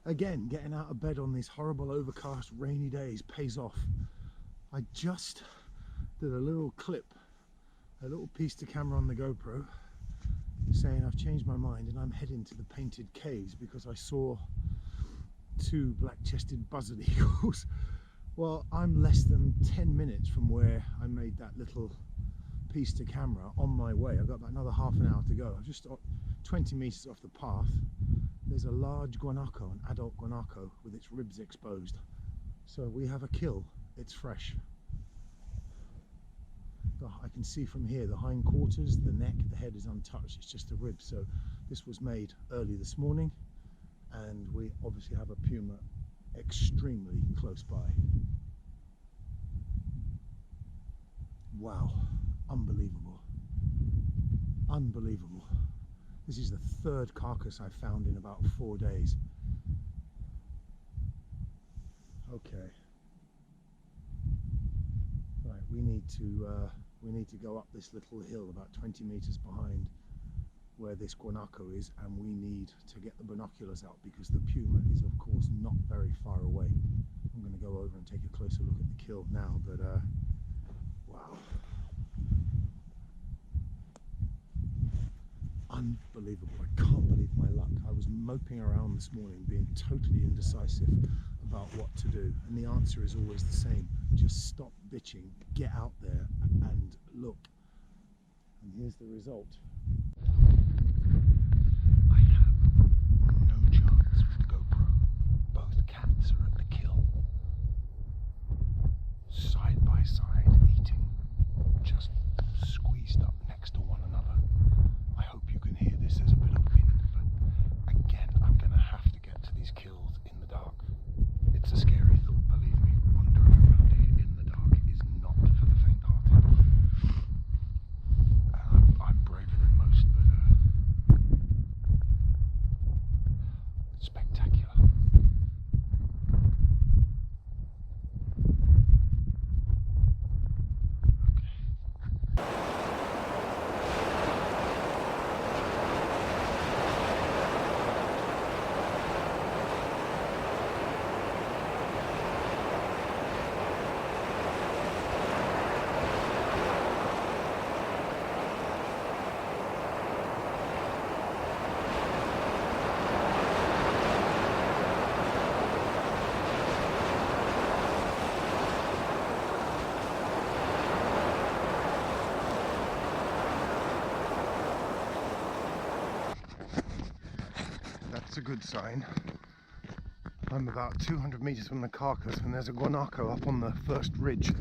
Again, getting out of bed on these horrible overcast rainy days pays off. I just did a little clip, a little piece to camera on the GoPro saying I've changed my mind and I'm heading to the painted caves because I saw 2 black-chested buzzard eagles. Well, I'm less than 10 minutes from where I made that little piece to camera on my way. I've got about another half an hour to go. I'm just 20 meters off the path. There's a large guanaco, an adult guanaco with its ribs exposed. So we have a kill. It's fresh. I can see from here the hindquarters, the neck, the head is untouched. It's just the ribs. So this was made early this morning, and we obviously have a puma extremely close by. Wow, unbelievable, unbelievable. This is the 3rd carcass I've found in about 4 days. Okay, right, we need to go up this little hill about 20 meters behind where this guanaco is, and we need to get the binoculars out because the puma is of course not very far away. I'm going to go over and take a closer look at the kill now, but wow, unbelievable. I can't believe my luck. I was moping around this morning being totally indecisive about what to do, and the answer is always the same: just stop bitching, get out there and look. And here's the result. I have no chance with the GoPro. Both cats are at the kill, side by side, eating, just squeezed up next to one another. I hope you can hear this. There's a bit of wind, but again, I'm going to have to get to these kills in the dark. It's a scary thought, believe me. Wandering around here in the dark is not for the faint-hearted. I'm braver than most, but spectacular. That's a good sign. I'm about 200 meters from the carcass and there's a guanaco up on the first ridge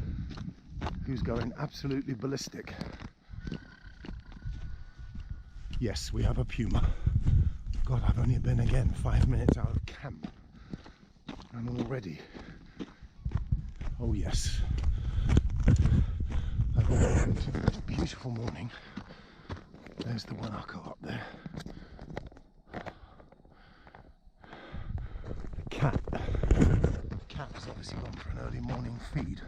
who's going absolutely ballistic. Yes, we have a puma. God, I've only been again 5 minutes out of camp and already, oh yes, I've had a beautiful morning. There's the guanaco up there. The cat has obviously gone for an early morning feed.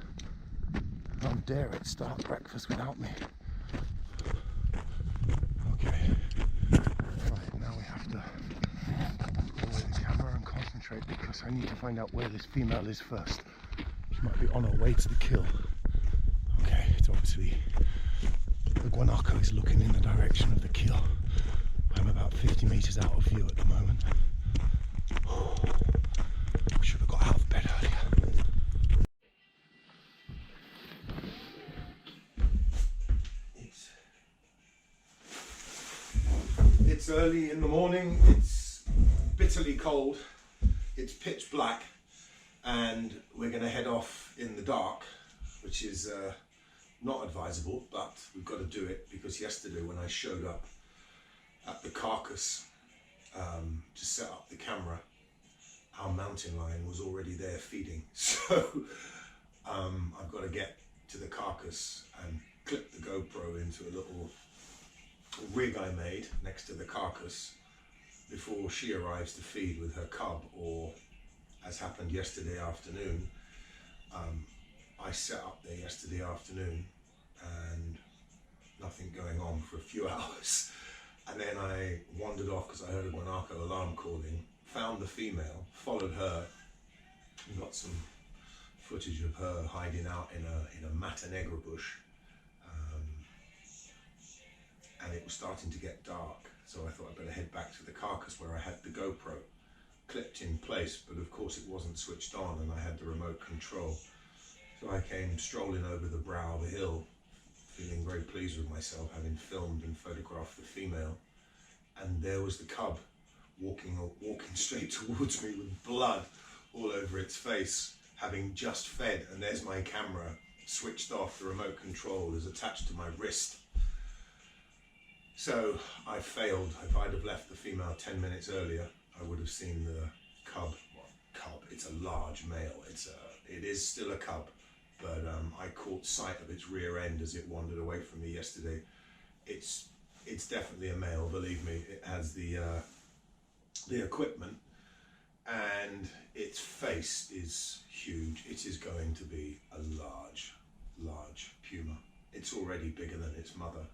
How dare it start breakfast without me. Okay, right, now we have to pull away the camera and concentrate because I need to find out where this female is first. She might be on her way to the kill. Okay, it's obviously, the guanaco is looking in the direction of the kill. I'm about 50 meters out of view at the moment. Should have got out of bed earlier. It's early in the morning, it's bitterly cold, it's pitch black, and we're going to head off in the dark, which is not advisable, but we've got to do it because yesterday when I showed up at the carcass to set up the camera, our mountain lion was already there feeding. So I've got to get to the carcass and clip the GoPro into a little rig I made next to the carcass before she arrives to feed with her cub, or as happened yesterday afternoon. I set up there yesterday afternoon and nothing going on for a few hours, and then I wandered off because I heard a guanaco alarm calling, found the female, followed her, and got some footage of her hiding out in a mata negra bush. And it was starting to get dark, so I thought I'd better head back to the carcass where I had the GoPro clipped in place, but of course it wasn't switched on and I had the remote control. So I came strolling over the brow of the hill, feeling very pleased with myself, having filmed and photographed the female, and there was the cub walking straight towards me with blood all over its face, having just fed, and there's my camera switched off. The remote control is attached to my wrist. So I failed. If I'd have left the female 10 minutes earlier, I would have seen the cub. Well, cub, it's a large male. It is still a cub, but I caught sight of its rear end as it wandered away from me yesterday. It's definitely a male, believe me. It has the equipment, and its face is huge. It is going to be a large puma. It's already bigger than its mother.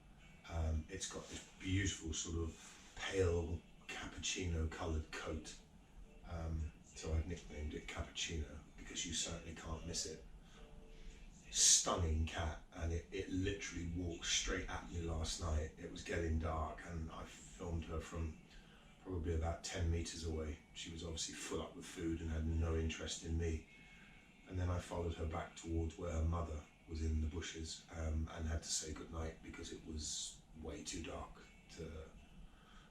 It's got this beautiful sort of pale cappuccino coloured coat. So I've nicknamed it Cappuccino because you certainly can't miss it. Stunning cat, and it literally walked straight at me last night. It was getting dark and I filmed her from probably about 10 meters away. She was obviously full up with food and had no interest in me. And then I followed her back towards where her mother was in the bushes, and had to say goodnight because it was way too dark to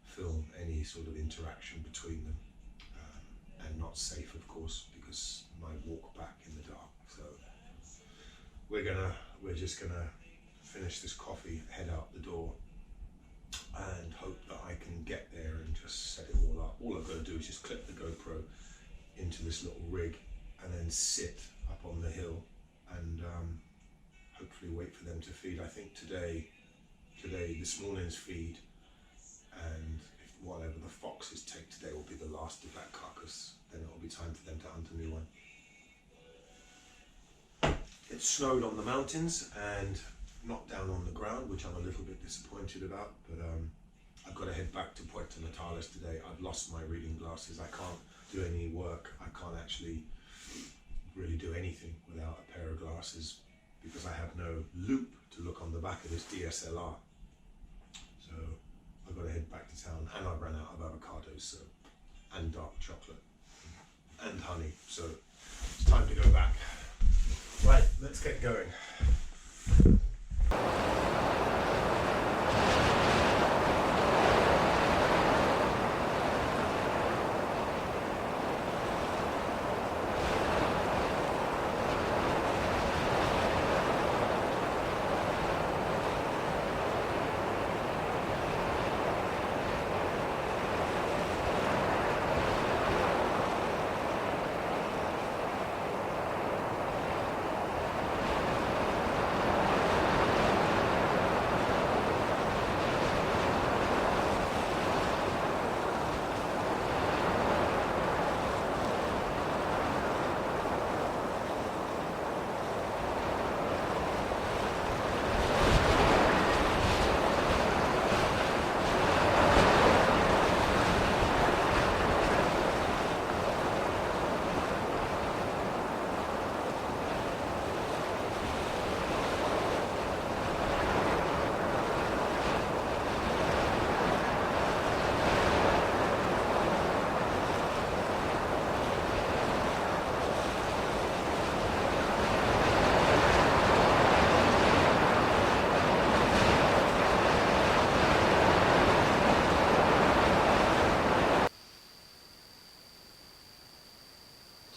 film any sort of interaction between them, and not safe, of course, because my walk back in the dark. So we're just gonna finish this coffee, head out the door, and hope that I can get there and just set it all up. All I've got to do is just clip the GoPro into this little rig and then sit up on the hill and hopefully wait for them to feed. I think this morning's feed, and if whatever the foxes take today will be the last of that carcass, then it will be time for them to hunt a new one. It snowed on the mountains and not down on the ground, which I'm a little bit disappointed about, but I've got to head back to Puerto Natales today. I've lost my reading glasses. I can't do any work. I can't actually really do anything without a pair of glasses because I have no loop to look on the back of this DSLR. So I've got to head back to town, and I've run out of avocados, so, and dark chocolate and honey, so it's time to go back. Right, let's get going.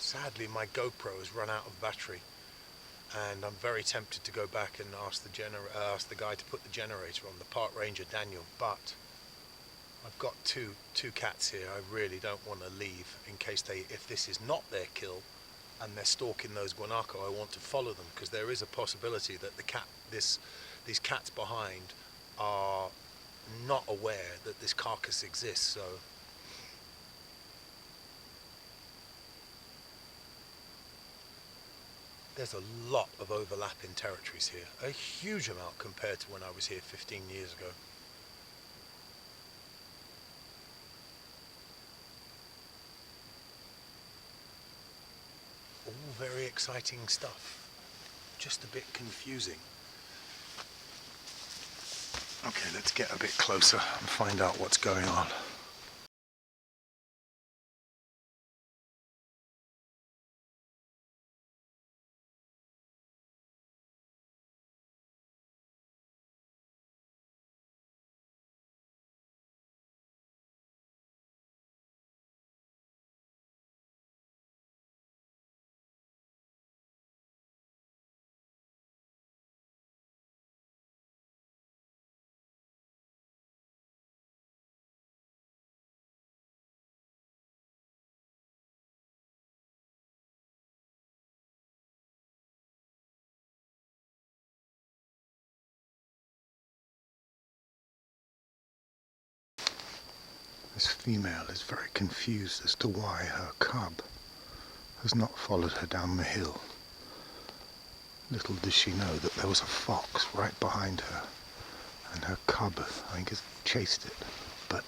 Sadly, my GoPro has run out of battery, and I'm very tempted to go back and ask the guy to put the generator on, the park ranger Daniel, but I've got two cats here. I really don't want to leave in case if this is not their kill and they're stalking those guanaco. I want to follow them because there is a possibility that these cats behind are not aware that this carcass exists. So there's a lot of overlap in territories here, a huge amount compared to when I was here 15 years ago. very exciting stuff, just a bit confusing. Okay, let's get a bit closer and find out what's going on. This female is very confused as to why her cub has not followed her down the hill. Little does she know that there was a fox right behind her, and her cub, I think, has chased it, but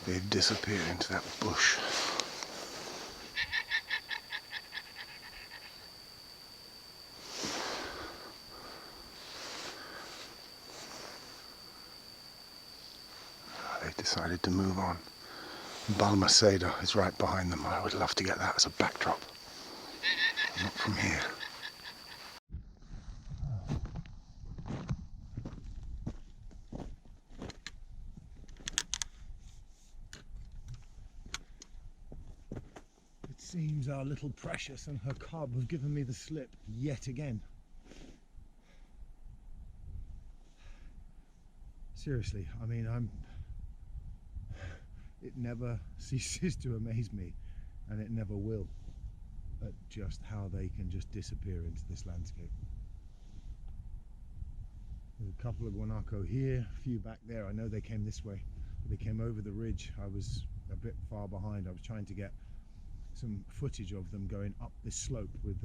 They've disappeared into that bush. They've decided to move on. Balmaceda is right behind them. I would love to get that as a backdrop. Not from here. It seems our little Precious and her cub have given me the slip yet again. Seriously, I mean, it never ceases to amaze me, and it never will, at just how they can just disappear into this landscape. There's a couple of guanaco here, a few back there. I know they came this way. They came over the ridge. I was a bit far behind. I was trying to get some footage of them going up this slope with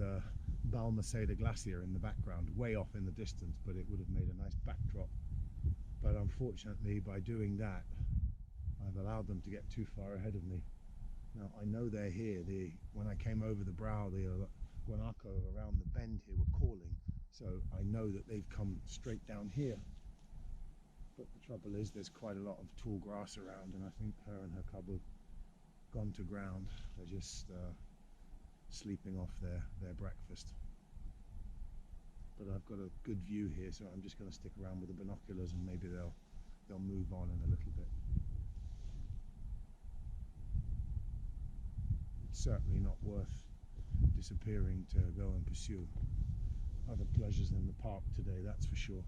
Balmaceda Glacier in the background, way off in the distance, but it would have made a nice backdrop. But unfortunately, by doing that, I've allowed them to get too far ahead of me. Now, I know they're here. When I came over the brow, the guanaco around the bend here were calling, so I know that they've come straight down here. But the trouble is, there's quite a lot of tall grass around, and I think her and her cub have gone to ground. They're just sleeping off their breakfast. But I've got a good view here, so I'm just going to stick around with the binoculars, and maybe they'll move on in a little bit. It's certainly not worth disappearing to go and pursue other pleasures in the park today, that's for sure.